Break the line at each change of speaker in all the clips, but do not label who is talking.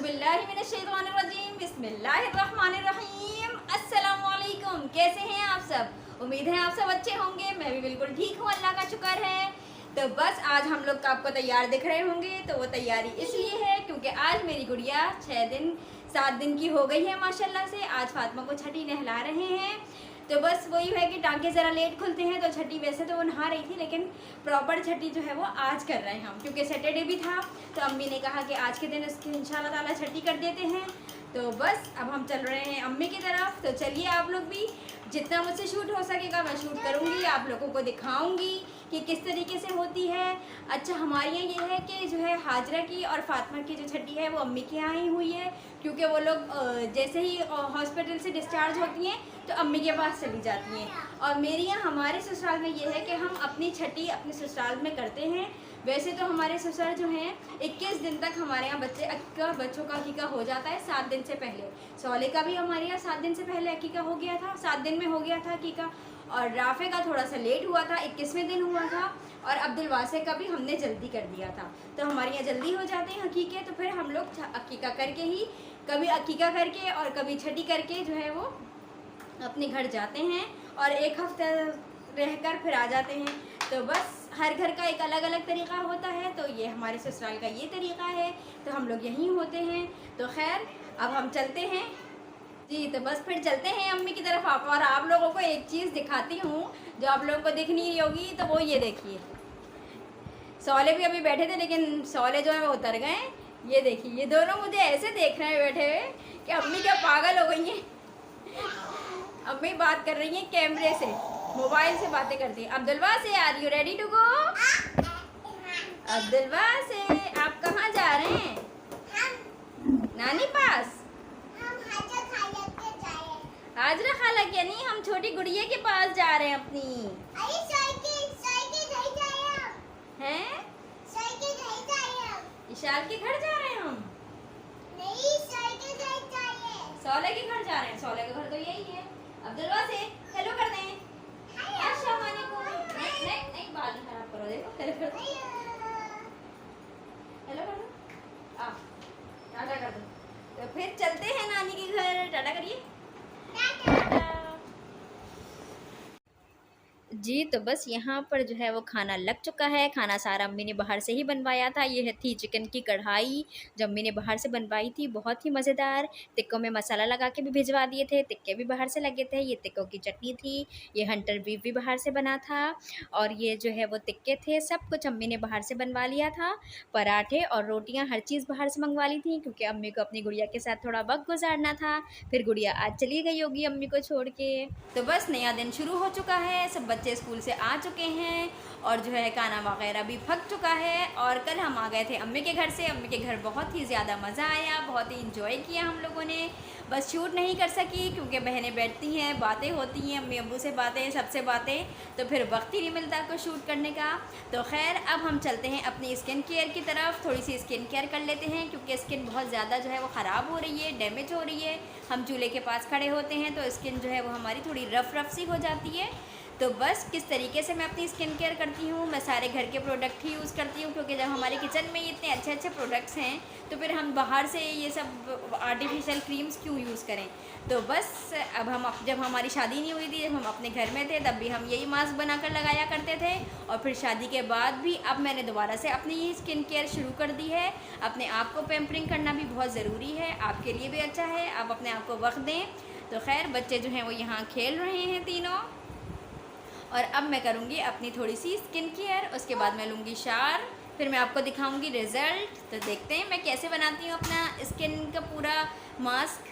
औज़ुबिल्लाहिमिनश्शैतानिर्रजीम बिस्मिल्लाहिर्रहमानिर्रहीम। अस्सलामुअलैकुम। कैसे हैं आप सब? उम्मीद है आप सब अच्छे होंगे। मैं भी बिल्कुल ठीक हूँ, अल्लाह का शुक्र है। तो बस आज हम लोग आपको तैयार दिख रहे होंगे, तो वो तैयारी इसलिए है क्योंकि आज मेरी गुड़िया 7 दिन की हो गई है माशाल्लाह से। आज फातिमा को छठी नहला रहे हैं। तो बस वही है कि टाँके ज़रा लेट खुलते हैं, तो छठी वैसे तो वो नहा रही थी, लेकिन प्रॉपर छठी जो है वो आज कर रहे हैं हम, क्योंकि सैटरडे भी था। तो अम्मी ने कहा कि आज के दिन इसकी इंशाल्लाह ताला छठी कर देते हैं। तो बस अब हम चल रहे हैं अम्मी की तरफ। तो चलिए आप लोग भी, जितना मुझसे शूट हो सकेगा मैं शूट करूँगी, आप लोगों को दिखाऊँगी कि किस तरीके से होती है। अच्छा, हमारे यहाँ ये है कि जो है हाजरा की और फातिमा की जो छठी है वो अम्मी के यहाँ ही हुई है, क्योंकि वो लोग जैसे ही हॉस्पिटल से डिस्चार्ज होती हैं तो अम्मी के पास चली जाती हैं। और मेरे यहाँ हमारे ससुराल में ये है कि हम अपनी छठी अपने ससुराल में करते हैं। वैसे तो हमारे ससुर जो हैं 21 दिन तक हमारे यहाँ बच्चों का अकीका हो जाता है 7 दिन से पहले। सौले का भी हमारे यहाँ 7 दिन से पहले अकीका हो गया था, 7 दिन में हो गया था अकीका। और राफे का थोड़ा सा लेट हुआ था, 21वें दिन हुआ था। और अब्दुल वासे का भी हमने जल्दी कर दिया था। तो हमारे यहाँ जल्दी हो जाते हैं अकीके। तो फिर हम लोग अकीका करके ही, कभी अकीका करके और कभी छठी करके जो है वो अपने घर जाते हैं और एक हफ्ता रहकर फिर आ जाते हैं। तो बस हर घर का एक अलग अलग तरीक़ा होता है। तो ये हमारे ससुराल का ये तरीक़ा है, तो हम लोग यहीं होते हैं। तो खैर अब हम चलते हैं जी। तो बस फिर चलते हैं अम्मी की तरफ। और आप लोगों को एक चीज़ दिखाती हूँ जो आप लोगों को दिखनी ही होगी। तो वो ये देखिए, सौले भी अभी बैठे थे, लेकिन सौले जो है वो उतर गए। ये देखिए, ये दोनों मुझे ऐसे देख रहे हैं बैठे हुए कि अम्मी क्या पागल हो गई हैं। अम्मी बात कर रही हैं कैमरे से, मोबाइल से बातें करती हैं। अब्दुल्वा से, are you ready to go? अब्दुल्वा से, आप कहाँ जा रहे हैं? नानी पास? हाजरा खाला के नहीं, हम छोटी गुड़िया के पास जा रहे हैं अपनी। हैं? इशाल के घर जा रहे हैं हम? सौले के घर जा रहे हैं। सौले का घर तो यही है। अब्दुल्ला से हेलो कर दें। अस्सलाम वालेकुम। नहीं बाल खराब करो, देखो हेलो कर दो, हेलो कर दो, टाटा कर दो। तो फिर चलते हैं नानी के घर। टाटा करिए, टाटा जी। तो बस यहाँ पर जो है वो खाना लग चुका है। खाना सारा अम्मी ने बाहर से ही बनवाया था। ये थी चिकन की कढ़ाई जो अम्मी ने बाहर से बनवाई थी, बहुत ही मज़ेदार। टिक्कों में मसाला लगा के भी भिजवा दिए थे, टिक्के भी बाहर से लगे थे। ये टिक्कों की चटनी थी, ये हंटर बीफ भी बाहर से बना था, और ये जो है वो टिक्के थे। सब कुछ अम्मी ने बाहर से बनवा लिया था। पराठे और रोटियाँ हर चीज़ बाहर से मंगवा ली थी, क्योंकि अम्मी को अपनी गुड़िया के साथ थोड़ा वक्त गुजारना था। फिर गुड़िया आज चली गई होगी अम्मी को छोड़ के। तो बस नया दिन शुरू हो चुका है, सब बच्चे स्कूल से आ चुके हैं और जो है खाना वगैरह भी पक चुका है। और कल हम आ गए थे अम्मी के घर से। अम्मी के घर बहुत ही ज़्यादा मज़ा आया, बहुत ही इंजॉय किया हम लोगों ने। बस शूट नहीं कर सकी क्योंकि बहनें बैठती हैं, बातें होती हैं, अम्मी अब्बू से बातें, सबसे बातें, तो फिर वक्त ही नहीं मिलता को शूट करने का। तो खैर अब हम चलते हैं अपनी स्किन केयर की तरफ। थोड़ी सी स्किन केयर कर लेते हैं, क्योंकि स्किन बहुत ज़्यादा जो है वो ख़राब हो रही है, डैमेज हो रही है। हम चूल्हे के पास खड़े होते हैं तो स्किन जो है वो हमारी थोड़ी रफ़ सी हो जाती है। तो बस किस तरीके से मैं अपनी स्किन केयर करती हूँ, मैं सारे घर के प्रोडक्ट ही यूज़ करती हूँ, क्योंकि जब हमारे किचन में इतने अच्छे अच्छे प्रोडक्ट्स हैं तो फिर हम बाहर से ये सब आर्टिफिशियल क्रीम्स क्यों यूज़ करें। तो बस अब जब हमारी शादी नहीं हुई थी, जब हम अपने घर में थे, तब भी हम यही मास्क बनाकर लगाया करते थे। और फिर शादी के बाद भी अब मैंने दोबारा से अपनी ये स्किन केयर शुरू कर दी है। अपने आप को पैम्परिंग करना भी बहुत ज़रूरी है, आपके लिए भी अच्छा है, आप अपने आप को वक्त दें। तो खैर बच्चे जो हैं वो यहाँ खेल रहे हैं तीनों, और अब मैं करूँगी अपनी थोड़ी सी स्किन केयर। उसके बाद मैं लूँगी शार, फिर मैं आपको दिखाऊँगी रिज़ल्ट। तो देखते हैं मैं कैसे बनाती हूँ अपना स्किन का पूरा मास्क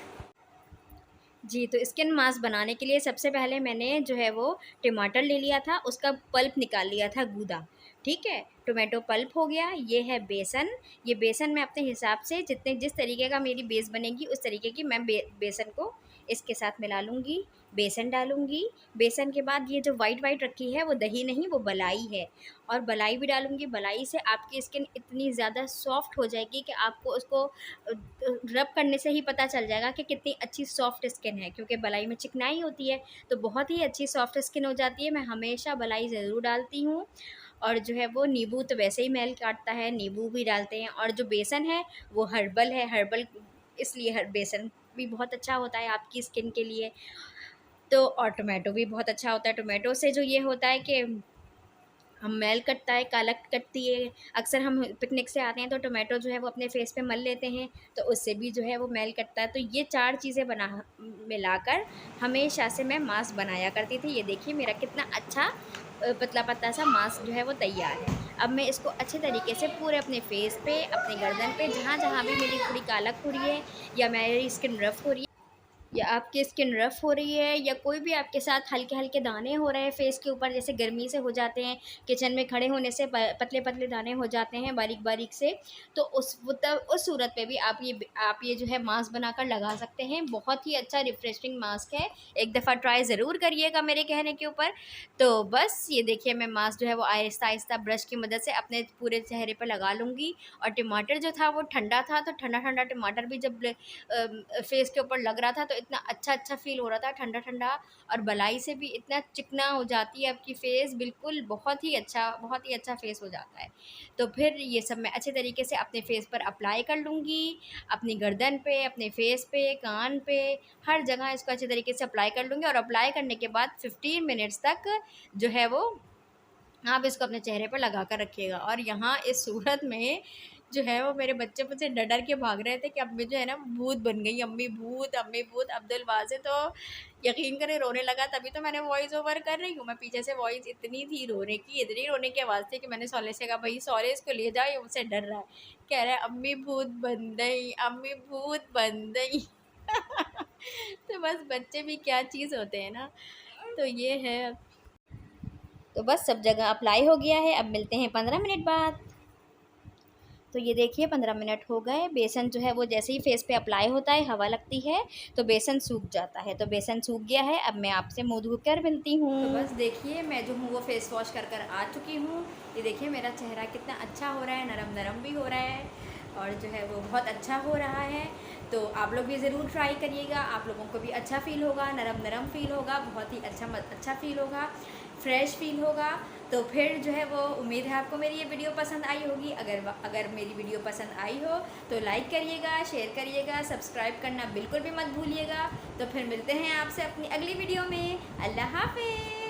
जी। तो स्किन मास्क बनाने के लिए सबसे पहले मैंने जो है वो टमाटर ले लिया था, उसका पल्प निकाल लिया था, गूदा, ठीक है। टोमेटो पल्प हो गया। ये है बेसन। ये बेसन मैं अपने हिसाब से जिस तरीके का मेरी बेस बनेगी उस तरीके की मैं बेसन को इसके साथ मिला लूँगी, बेसन डालूँगी। बेसन के बाद ये जो वाइट रखी है वो दही नहीं, वो बलाई है, और बलाई भी डालूँगी। बलाई से आपकी स्किन इतनी ज़्यादा सॉफ्ट हो जाएगी कि आपको उसको रब करने से ही पता चल जाएगा कि कितनी अच्छी सॉफ्ट स्किन है, क्योंकि बलाई में चिकनाई होती है, तो बहुत ही अच्छी सॉफ्ट स्किन हो जाती है। मैं हमेशा बलाई ज़रूर डालती हूँ। और जो है वो नींबू तो वैसे ही मैल काटता है, नींबू भी डालते हैं। और जो बेसन है वो हर्बल है, हर्बल इसलिए हर बेसन भी बहुत अच्छा होता है आपकी स्किन के लिए। तो और टोमेटो भी बहुत अच्छा होता है। टोमेटो से जो ये होता है कि हम मैल कटता है, काला कटती है। अक्सर हम पिकनिक से आते हैं तो टोमेटो जो है वो अपने फेस पे मल लेते हैं, तो उससे भी जो है वो मैल कटता है। तो ये 4 चीज़ें बना मिलाकर हमेशा से मैं मास्क बनाया करती थी। ये देखिए मेरा कितना अच्छा पतला-पतला सा मास्क जो है वो तैयार है। अब मैं इसको अच्छे तरीके से पूरे अपने फेस पे, अपने गर्दन पे, जहाँ-जहाँ भी मेरी थोड़ी कालक हो रही है या मेरी स्किन रफ़ हो रही है या आपकी स्किन रफ़ हो रही है या कोई भी आपके साथ हल्के-हल्के दाने हो रहे हैं फ़ेस के ऊपर, जैसे गर्मी से हो जाते हैं, किचन में खड़े होने से प पतले-पतले दाने हो जाते हैं बारीक-बारीक से, तो उस सूरत पे भी आप ये जो है मास्क बनाकर लगा सकते हैं। बहुत ही अच्छा रिफ्रेशिंग मास्क है, एक दफ़ा ट्राई ज़रूर करिएगा मेरे कहने के ऊपर। तो बस ये देखिए मैं मास्क जो है वो आहिस्ता-आहिस्ता ब्रश की मदद से अपने पूरे चेहरे पे लगा लूँगी। और टमाटर जो था वो ठंडा था, तो ठंडा-ठंडा टमाटर भी जब फेस के ऊपर लग रहा था तो इतना अच्छा फ़ील हो रहा था ठंडा-ठंडा। और मलाई से भी इतना चिकना हो जाती है आपकी फेस, बिल्कुल बहुत ही अच्छा फेस हो जाता है। तो फिर ये सब मैं अच्छे तरीके से अपने फेस पर अप्लाई कर लूँगी, अपनी गर्दन पे, अपने फेस पे, कान पे, हर जगह इसको अच्छे तरीके से अप्लाई कर लूँगी। और अप्लाई करने के बाद 15 मिनट्स तक जो है वो आप इसको अपने चेहरे पर लगा कर रखिएगा। और यहाँ इस सूरत में जो है वो मेरे बच्चे मुझसे डर डर के भाग रहे थे कि अम्मी जो है ना भूत बन गई, अम्मी भूत, अम्मी भूत। अब्दुल वाजिद तो यकीन करें रोने लगा, तभी तो मैंने वॉइस ओवर कर रही हूँ। मैं पीछे से वॉइस इतनी थी रोने की, इतनी रोने की आवाज़ थी कि मैंने सौले से कहा भाई सौले इसको ले जाओ, ये मुझसे डर रहा है। कह रहा है अम्मी भूत बन गई, अम्मी भूत बन गई। तो बस बच्चे भी क्या चीज़ होते हैं ना। तो ये है। तो बस सब जगह अप्लाई हो गया है, अब मिलते हैं 15 मिनट बाद। तो ये देखिए 15 मिनट हो गए। बेसन जो है वो जैसे ही फेस पे अप्लाई होता है, हवा लगती है तो बेसन सूख जाता है। तो बेसन सूख गया है, अब मैं आपसे मुँह धोकर मिलती हूँ। तो बस देखिए मैं जो हूँ वो फेस वॉश कर आ चुकी हूँ। ये देखिए मेरा चेहरा कितना अच्छा हो रहा है, नरम नरम भी हो रहा है और जो है वो बहुत अच्छा हो रहा है। तो आप लोग भी ज़रूर ट्राई करिएगा, आप लोगों को भी अच्छा फ़ील होगा, नरम नरम फ़ील होगा, बहुत ही अच्छा फ़ील होगा, फ्रेश फ़ील होगा। तो फिर जो है वो उम्मीद है आपको मेरी ये वीडियो पसंद आई होगी। अगर मेरी वीडियो पसंद आई हो तो लाइक करिएगा, शेयर करिएगा, सब्सक्राइब करना बिल्कुल भी मत भूलिएगा। तो फिर मिलते हैं आपसे अपनी अगली वीडियो में। अल्लाह हाफ़िज़।